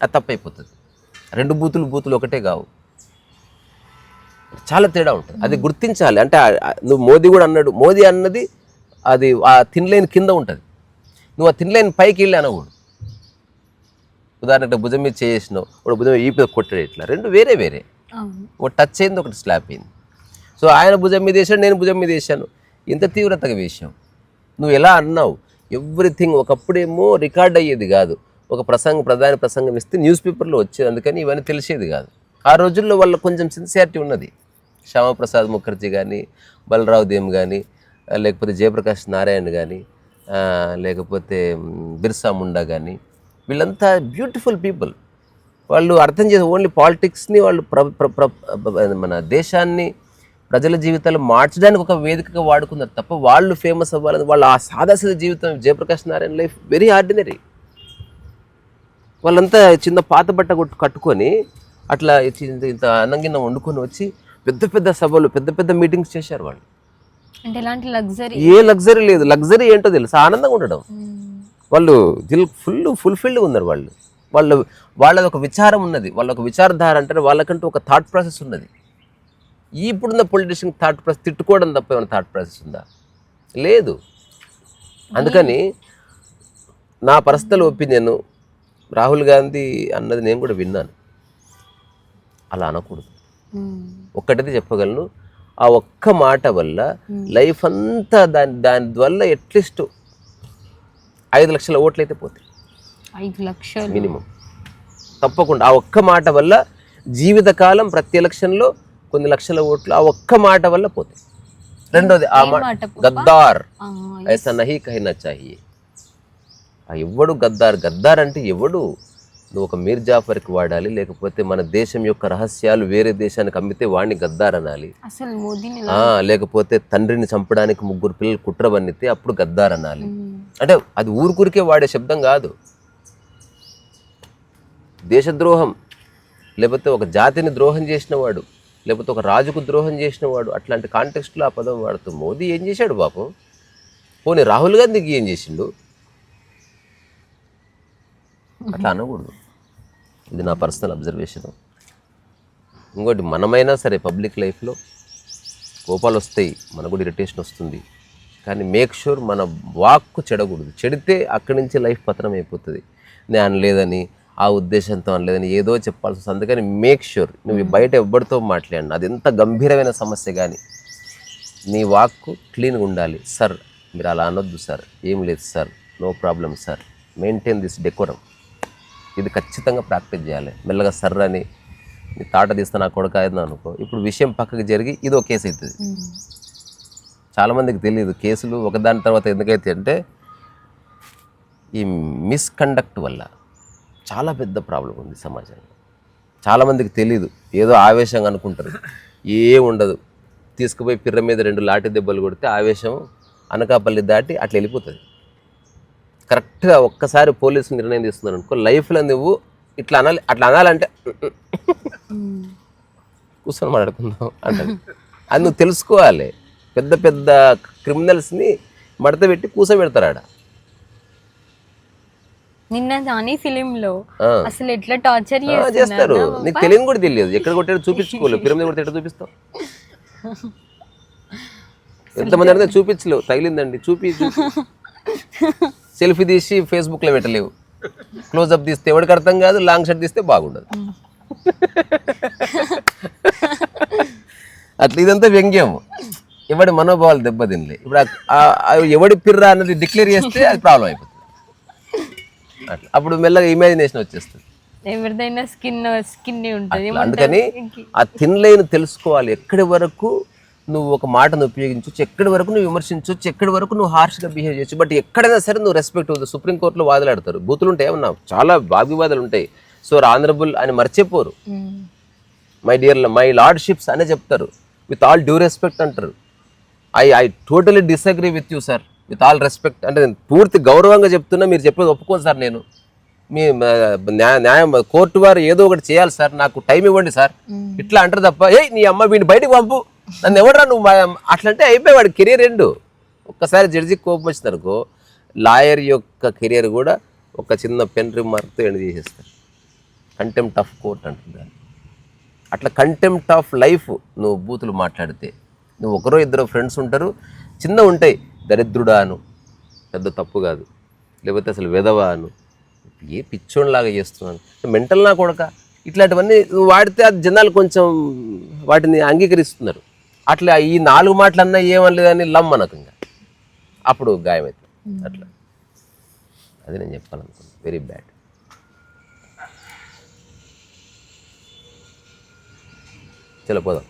అది తప్పైపోతుంది. 2 బూతులు ఒకటే కావు, చాలా తేడా ఉంటుంది. అది గుర్తించాలి. అంటే నువ్వు మోదీ కూడా అన్నాడు, మోదీ అన్నది అది ఆ థిన్ లైన్ కింద ఉంటుంది, నువ్వు ఆ థిన్ లైన్ పైకి వెళ్ళి అనకూడదు. ఉదాహరణకు భుజం మీద చేసినావు, ఒక భుజం ఈపీ కొట్టాడు, ఇట్లా 2 వేరే. ఒకటి టచ్ అయింది, ఒకటి స్లాప్ అయింది. సో ఆయన భుజం మీద వేసాడు, నేను భుజం మీద వేసాను, ఎంత తీవ్రతగా వేసావు. నువ్వు ఎలా అన్నావు, ఎవ్రీథింగ్. ఒకప్పుడేమో రికార్డ్ అయ్యేది కాదు, ఒక ప్రధాని ప్రసంగం ఇస్తే న్యూస్ పేపర్లో వచ్చేది, అందుకని ఇవన్నీ తెలిసేది కాదు. ఆ రోజుల్లో వాళ్ళ కొంచెం సిన్సియారిటీ ఉన్నది. శ్యామప్రసాద్ ముఖర్జీ కానీ, బలరావు దేమ్ కానీ, లేకపోతే జయప్రకాష్ నారాయణ కానీ, లేకపోతే బిర్సా ముండా కానీ, వీళ్ళంతా బ్యూటిఫుల్ పీపుల్. వాళ్ళు అర్థం చేసే ఓన్లీ పాలిటిక్స్ని వాళ్ళు మన దేశాన్ని, ప్రజల జీవితాలు మార్చడానికి ఒక వేదికగా వాడుకున్నారు తప్ప వాళ్ళు ఫేమస్ అవ్వాలని వాళ్ళ ఆ సాదాసీద జీవితం. Jayaprakash Narayana life very ordinary. వాళ్ళంతా చిన్న పాత బట్ట కట్టుకొని అట్లా ఇంత అన్నంగిన్న వండుకొని వచ్చి పెద్ద పెద్ద సభలు పెద్ద పెద్ద మీటింగ్స్ చేశారు వాళ్ళు. అంటే ఎలాంటి లగ్జరీ? ఏ లగ్జరీ లేదు. లగ్జరీ ఏంటో తెలుసు, ఆనందంగా ఉండడం. వాళ్ళు ఫుల్ఫిల్డ్ ఉన్నారు. వాళ్ళది ఒక విచారం ఉన్నది, వాళ్ళ ఒక విచారధార అంటారు. వాళ్ళకంటూ ఒక థాట్ ప్రాసెస్ ఉన్నది. ఇప్పుడున్న పొలిటీషియన్ థాట్ ప్రాసెస్ తిట్టుకోవడం తప్ప ఏమైనా థాట్ ప్రాసెస్ ఉందా? లేదు. అందుకని నా పర్సనల్ ఒపీనియన్, రాహుల్ గాంధీ అన్నది నేను కూడా విన్నాను, అలా అనకూడదు. ఒక్కటైతే చెప్పగలను, ఆ ఒక్క మాట వల్ల లైఫ్ అంతా దాని వల్ల అట్లీస్ట్ 5 లక్షల ఓట్లు అయితే పోతాయి. 5 లక్షలు మినిమం తప్పకుండా. ఆ ఒక్క మాట వల్ల జీవితకాలం ప్రతి ఎలక్షన్లో కొన్ని లక్షల ఓట్లు ఆ ఒక్క మాట వల్ల పోతాయి. రెండోది ఆ మాట, గద్దార్ ఐసా నహీ కహినా చాహియే. ఎవడు గద్దార్ అంటే ఎవడు? నువ్వు ఒక మీర్ జాఫర్కి వాడాలి, లేకపోతే మన దేశం యొక్క రహస్యాలు వేరే దేశానికి అమ్మితే వాడిని గద్దార్ అనాలి. అసలు మోదీని లేకపోతే తండ్రిని చంపడానికి 3 పిల్లలు కుట్ర పన్నితే అప్పుడు గద్దార్ అనాలి. అంటే అది ఊరికే వాడే శబ్దం కాదు. దేశద్రోహం, లేకపోతే ఒక జాతిని ద్రోహం చేసిన వాడు, లేకపోతే ఒక రాజుకు ద్రోహం చేసిన వాడు, అట్లాంటి కాంటెక్స్ట్లో ఆ పదం వాడుతూ మోదీ ఏం చేశాడు పాపం? పోనీ రాహుల్ గాంధీకి ఏం చేసిండు? అట్లా అనకూడదు. ఇది నా పర్సనల్ అబ్జర్వేషన్. ఇంకోటి, మనమైనా సరే పబ్లిక్ లైఫ్లో కోపాలు వస్తాయి, మనకు కూడా ఇరిటేషన్ వస్తుంది, కానీ మేక్ షూర్ మన వాక్కు చెడకూడదు. చెడితే అక్కడి నుంచి లైఫ్ పతనం అయిపోతుంది. నేను అనలేదని, ఆ ఉద్దేశంతో అనలేదని ఏదో చెప్పాల్సి వస్తుంది. అందుకని మేక్ షూర్ నువ్వు బయట ఎవ్వరితో మాట్లాడినా, అది ఎంత గంభీరమైన సమస్య కానీ నీ వాక్కు క్లీన్గా ఉండాలి. సార్ మీరు అలా అనొద్దు సార్, ఏం లేదు sir, no problem sir, maintain this decorum. ఇది ఖచ్చితంగా ప్రాక్టీస్ చేయాలి. మెల్లగా సర్ అని నీ తాట తీస్తే నా కొడుకు అయింది అనుకో, ఇప్పుడు విషయం పక్కకి జరిగి ఇది ఒక కేసు అవుతుంది. చాలామందికి తెలియదు కేసులు ఒకదాని తర్వాత ఎందుకైతే అంటే ఈ మిస్కండక్ట్ వల్ల చాలా పెద్ద ప్రాబ్లం ఉంది సమాజంలో. చాలామందికి తెలియదు, ఏదో ఆవేశంగా అనుకుంటారు, ఏం ఉండదు. తీసుకుపోయి పిర్ర మీద 2 లాఠీ దెబ్బలు కొడితే ఆవేశం అనకాపల్లి దాటి అట్లా వెళ్ళిపోతుంది. కరెక్ట్గా ఒక్కసారి పోలీసులు నిర్ణయం తీసుకున్నారు అనుకో, లైఫ్లో నువ్వు ఇట్లా అనాలి, అట్లా అనాలంటే కూర్చొని మాట్లాడుకుందాం అంటారు. అది నువ్వు తెలుసుకోవాలి. పెద్ద పెద్ద క్రిమినల్స్ని మడత పెట్టి కూర్చోబెడతారు ఆడ. నిన్న జానీ ఫిలింలో అసలు ఎట్లా టార్చర్ చేస్తారు. నీకు తెలియని కూడా తెలియదు, ఎక్కడ కొట్టాడో చూపించుకోలేవు. పిరమిడ్ కొడితే ఎట్లా చూపిస్తావు? ఎంతమంది అడిగితే చూపించలేవు, తగిలిందండి చూపి సెల్ఫీ తీసి ఫేస్బుక్లో పెట్టలేవు, క్లోజప్ తీస్తే ఎవరికి అర్థం కాదు, లాంగ్ షాట్ తీస్తే బాగుండదు. అట్లా ఇదంతా వ్యంగ్యం. ఎవడి మనోభావాలు దెబ్బతినలే. ఇప్పుడు ఎవడి పిర్రా అన్నది డిక్లేర్ చేస్తే అది ప్రాబ్లం అయిపోతుంది. అట్లా అప్పుడు మెల్లగా ఇమాజినేషన్ వచ్చేస్తుంది. ఎవరిదైనా స్కిన్ ఉంటుంది. అందుకని ఆ థిన్ లైన్ తెలుసుకోవాలి. ఎక్కడి వరకు నువ్వు ఒక మాటను ఉపయోగించవచ్చు, ఎక్కడి వరకు నువ్వు విమర్శించవచ్చు, ఎక్కడి వరకు నువ్వు హార్ష్గా బిహేవ్ చేయొచ్చు. బట్ ఎక్కడైనా సరే నువ్వు రెస్పెక్ట్ అవుతుంది. సుప్రీంకోర్టులో వాదులాడతారు, బూతులు ఉంటాయి, ఏమన్నా చాలా వాగ్వివాదాలు ఉంటాయి. సో ఆనరబుల్ అని మర్చిపోరు, మై లార్డ్షిప్స్ అనే చెప్తారు. విత్ ఆల్ డ్యూ రెస్పెక్ట్ అంటారు. I totally disagree with you sir, with all respect అంటే నేను పూర్తి గౌరవంగా చెప్తున్నా, మీరు చెప్పేది ఒప్పుకోను సార్, నేను మీ న్యాయం కోర్టు వారు ఏదో ఒకటి చేయాలి సార్, నాకు టైం ఇవ్వండి సార్, ఇట్లా అంటారు తప్ప నీ అమ్మ వీడిని బయటకు పంపు, నన్ను ఎవడరా నువ్వు అట్లంటే అయిపోయి వాడి కెరీర్ ఎండు. ఒక్కసారి జడ్జికి కోపం వచ్చిందనుకో, లాయర్ యొక్క కెరీర్ కూడా ఒక చిన్న పెన్ రిమార్క్తో ఎండ్ చేసేస్తారు. కంటెంప్ట్ ఆఫ్ కోర్ట్ అంటుంది. అట్లా కంటెంప్ట్ ఆఫ్ లైఫ్ నువ్వు బూతులు మాట్లాడితే, నువ్వు ఒకరో ఇద్దరు ఫ్రెండ్స్ ఉంటారు, చిన్న ఉంటాయి, దరిద్రుడా అను, పెద్ద తప్పు కాదు, లేకపోతే అసలు వెధవా అను, ఏ పిచ్చోన్లాగా చేస్తున్నాను, మెంటల్ నా కొడక, ఇట్లాంటివన్నీ నువ్వు వాడితే అది జనాలు కొంచెం వాటిని అంగీకరిస్తున్నారు. అట్లా ఈ 4 మాటలన్నా ఏమనలేదని లమ్మనకంగా అప్పుడు గాయమవుతుంది. అట్లా అది నేను చెప్పాలనుకున్నాను. Very bad. చలో పోదాం.